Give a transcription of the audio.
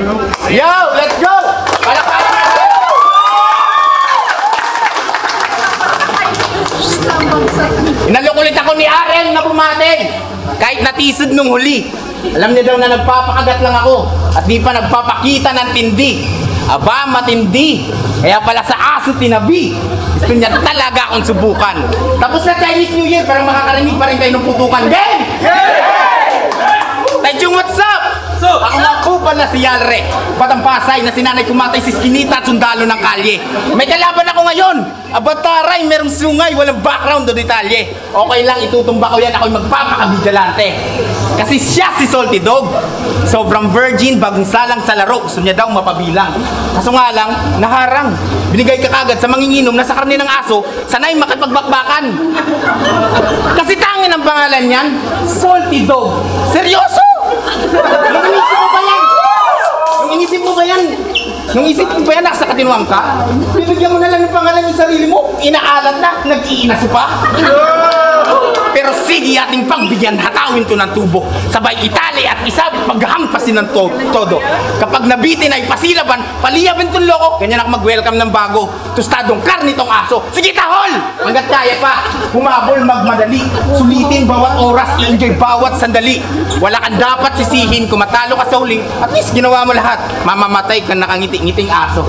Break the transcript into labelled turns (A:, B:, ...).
A: Yo, let's go! Palakpakan! Inalukulit ako ni Aren na bumating. Kahit natisod nung huli. Alam niya daw na nagpapakagat lang ako at di pa nagpapakita ng tindi. Aba, matindi. Kaya pala sa aso tinabi. Gusto niya talaga akong subukan. Tapos na Chinese New Year, parang makakarinig pa rin kayo ng putukan. Game! Taychung, what's up? Ako nga po pala si Yalre, Batang Pasay na sinanay kumatay si Skinita at sundalo ng kalye. May kalaban ako ngayon. Abataray, merong sungay, walang background o detalye. Okay lang, itutumba ko yan, ako'y magpapakabidjalante. Kasi siya si Salty Dog. Sobrang virgin, bagong salang sa laro. Gusto niya daw mapabilang. Kaso nga lang, naharang. Binigay ka kagad sa manginginom na sa karne ng aso, sanay makipagbakbakan. Kasi tangin ang pangalan niyan, Salty Dog. Seryoso? Nung inisip mo ba yan? Nung isip mo ba yan, nasa katinuang ka? Bibigyan mo na lang ng pangalan yung sarili mo, inaalat na, nag-iinaso pa. Pero sige ating pagbigyan, hatawin to ng tubo. Sabay itali at isabit paghahampasin ng todo. Kapag nabitin ay pasilaban, paliyabin tong loko. Ganyan ako mag-welcome ng bago. Tostadong karni tong aso. Sige tahol! Hanggat kaya pa, humabol magmadali. Sulitin bawat oras, i-enjoy bawat sandali. Wala kang dapat sisihin kung matalo ka sa huling. At least ginawa mo lahat. Mamamatay ka nakangiti-ngiting aso.